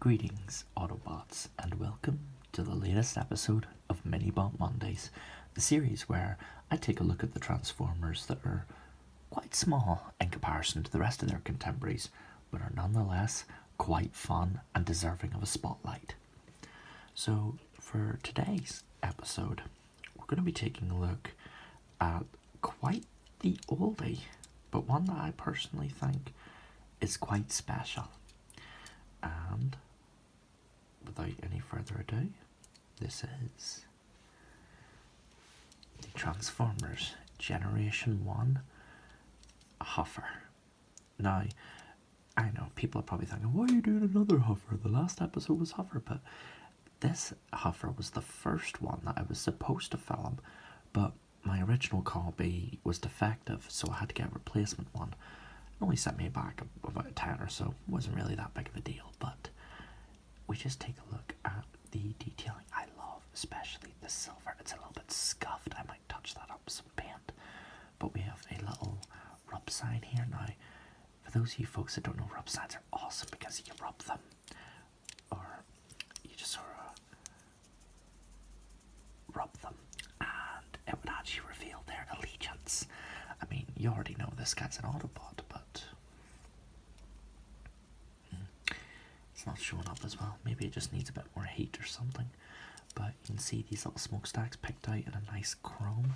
Greetings, Autobots, and welcome to the latest episode of Minibot Mondays, the series where I take a look at the Transformers that are quite small in comparison to the rest of their contemporaries, but are nonetheless quite fun and deserving of a spotlight. So, for today's episode, we're going to be taking a look at quite the oldie, but one that I personally think is quite special. And without any further ado, this is the Transformers Generation 1 Huffer. Now, I know people are probably thinking, why are you doing another Huffer? The last episode was Huffer, but this Huffer was the first one that I was supposed to film, but my original copy was defective, so I had to get a replacement one. It only sent me back about 10 or so. It wasn't really that big of a deal, but we just take a look at the detailing. I love especially the silver. It's a little bit scuffed. I might touch that up with some paint. But we have a little rub sign here now. For those of you folks that don't know, rub signs are awesome because you rub them, or you just sort of rub them, and it would actually reveal their allegiance. I mean, you already know this guy's an Autobot, but it's not showing up as well. Maybe it just needs a bit more heat or something. But you can see these little smokestacks picked out in a nice chrome,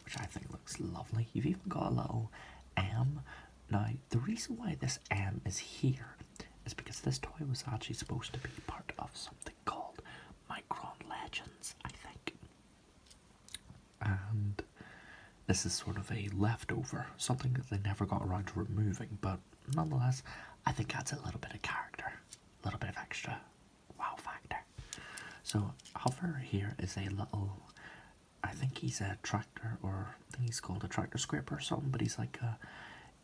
which I think looks lovely. You've even got a little M. Now, the reason why this M is here is because this toy was actually supposed to be part of something called Micron Legends, I think. And this is sort of a leftover, something that they never got around to removing, but nonetheless, I think adds a little bit of character, a little bit of extra wow factor. So, Huffer here is a little, I think he's a tractor, or I think he's called a tractor scraper or something, but he's like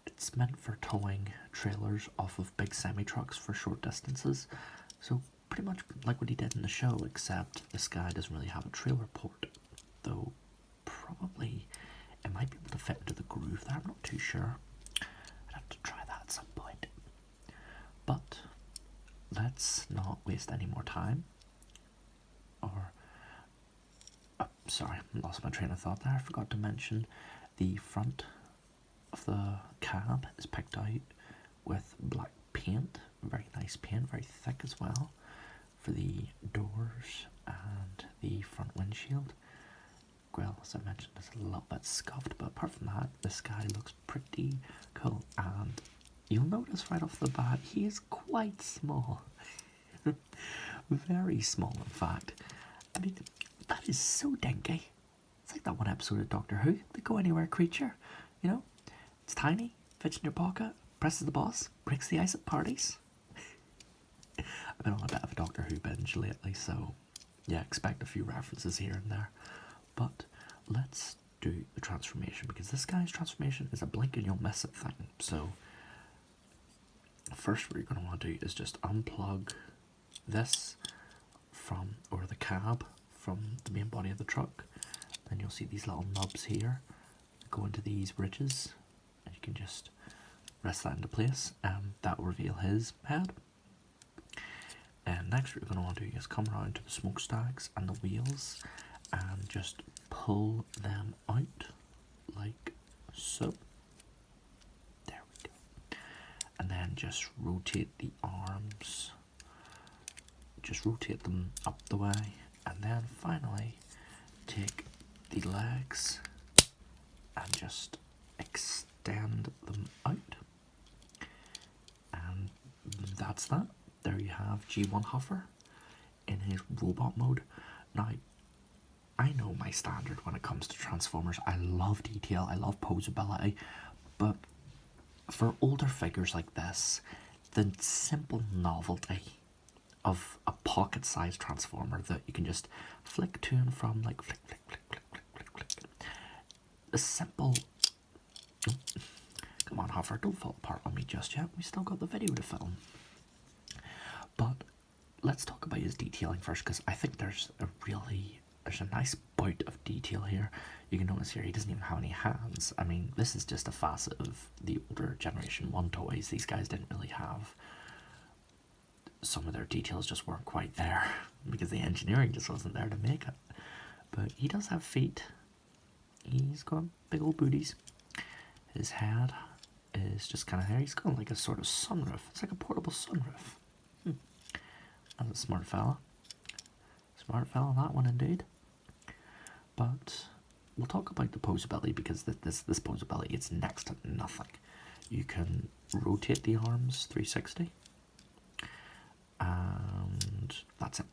it's meant for towing trailers off of big semi-trucks for short distances. So, pretty much like what he did in the show, except this guy doesn't really have a trailer port, though probably it might be able to fit into the groove there, I'm not too sure. I'd have to try that at some point. But let's not waste any more time. Sorry, I lost my train of thought there. I forgot to mention the front of the cab is picked out with black paint. Very nice paint, very thick as well, for the doors and the front windshield. Well, as I mentioned, it's a little bit scuffed, but apart from that, this guy looks pretty cool. And you'll notice right off the bat, he is quite small. Very small, in fact. I mean, that is so dinky. It's like that one episode of Doctor Who, the Go Anywhere creature. You know, it's tiny, fits in your pocket, presses the boss, breaks the ice at parties. I've been on a bit of a Doctor Who binge lately, so yeah, expect a few references here and there. But let's do the transformation, because this guy's transformation is a blink and you'll miss it thing. So first what you're going to want to do is just unplug this from, or the cab from the main body of the truck. Then you'll see these little nubs here go into these ridges, and you can just rest that into place, and that will reveal his head. And next what you're going to want to do is come around to the smokestacks and the wheels and just pull them out like so. There we go. And then just rotate the arms, just rotate them up the way, and then finally take the legs and just extend them out. And that's that. There you have G1 Huffer in his robot mode. Now, I know my standard when it comes to Transformers. I love detail, I love posability, but for older figures like this, the simple novelty of a pocket-sized Transformer that you can just flick to and from, like flick, flick, flick, flick, flick, flick, flick. The simple... Come on, Huffer, don't fall apart on me just yet. We still got the video to film. But let's talk about his detailing first, because I think there's a nice bout of detail here. You can notice here he doesn't even have any hands. I mean, this is just a facet of the older Generation 1 toys. These guys didn't really have some of their details just weren't quite there because the engineering just wasn't there to make it. But he does have feet. He's got big old booties. His head is just kind of there. He's got like a sort of sunroof. It's like a portable sunroof. That's a smart fella. Smart fella, that one indeed. But we'll talk about the posability because this posability, it's next to nothing. You can rotate the arms 360. And that's it.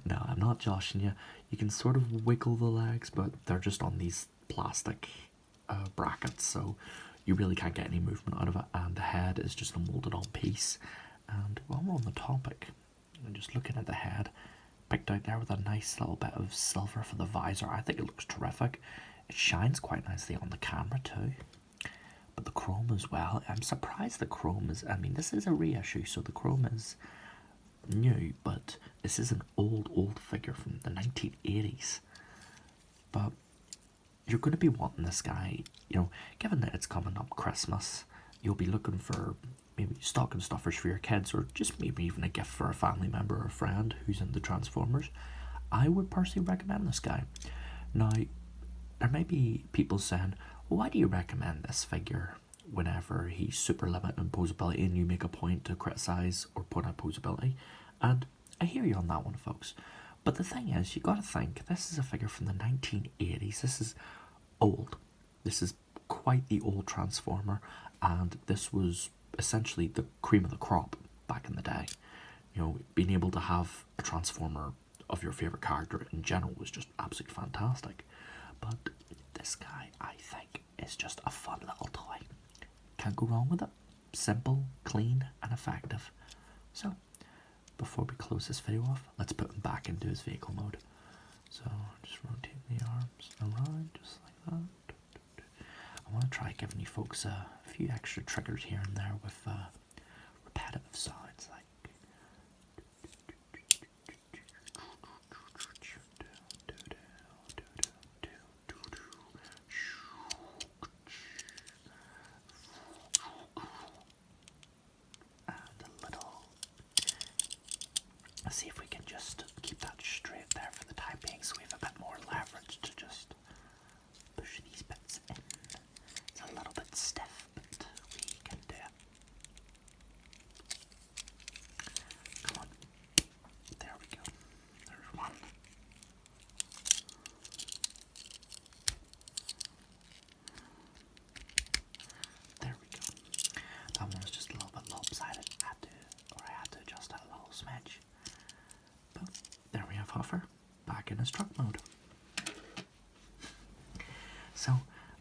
No, I'm not joshing you. You can sort of wiggle the legs, but they're just on these plastic brackets, so you really can't get any movement out of it. And the head is just a molded on piece. And while we're on the topic, I'm just looking at the head, picked out there with a nice little bit of silver for the visor. I think it looks terrific. It shines quite nicely on the camera too. But the chrome as well, I'm surprised the chrome is, I mean, this is a reissue, so the chrome is new, but this is an old figure from the 1980s. But you're going to be wanting this guy, you know, given that it's coming up Christmas, you'll be looking for maybe stocking stuffers for your kids, or just maybe even a gift for a family member or a friend who's into Transformers. I would personally recommend this guy. Now, there may be people saying, well, why do you recommend this figure whenever he's super limited in posability and you make a point to criticise or point out posability? And I hear you on that one, folks. But the thing is, you got to think, this is a figure from the 1980s. This is old. This is quite the old Transformer, and this was essentially the cream of the crop back in the day. You know, being able to have a Transformer of your favourite character in general was just absolutely fantastic. But this guy, I think, is just a fun little toy. Can't go wrong with it. Simple, clean, and effective. So, before we close this video off, let's put him back into his vehicle mode. So, just rotate the arms around, just like that. I want to try giving you folks a few extra triggers here and there with repetitive sounds, like let's see if we can just keep that straight there for the time being, so we have a bit more leverage to just push these bits in. It's a little bit stiff, but we can do it. Come on. There we go. There's one. There we go. That one was just a little bit lopsided. I had to adjust that a little smidge. But there we have Huffer, back in his truck mode. So,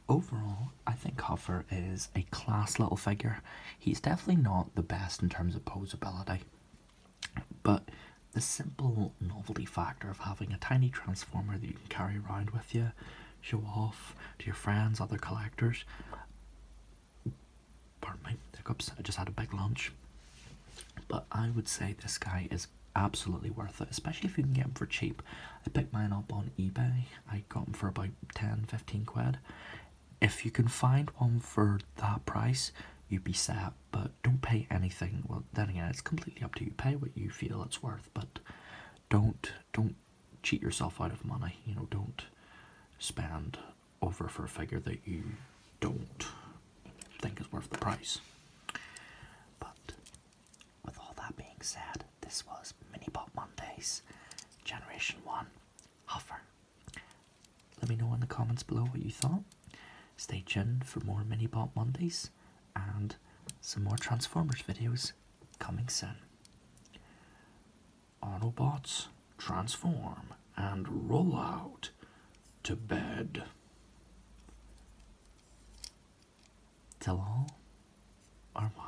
overall, I think Huffer is a class little figure. He's definitely not the best in terms of posability, but the simple novelty factor of having a tiny Transformer that you can carry around with you, show off to your friends, other collectors. Pardon me, hiccups, I just had a big lunch. But I would say this guy is absolutely worth it, especially if you can get him for cheap. I picked mine up on eBay. I got him for about 10-15 quid. If you can find one for that price, you'd be set, but don't pay anything. Well, then again, it's completely up to you. Pay what you feel it's worth, but don't cheat yourself out of money. You know, don't spend over for a figure that you don't think is worth the price. But with all that being said, this was Minibot Mondays, Generation 1, Huffer. Let me know in the comments below what you thought. Stay tuned for more Minibot Mondays and some more Transformers videos coming soon. Autobots, transform and roll out to bed. Till all are well.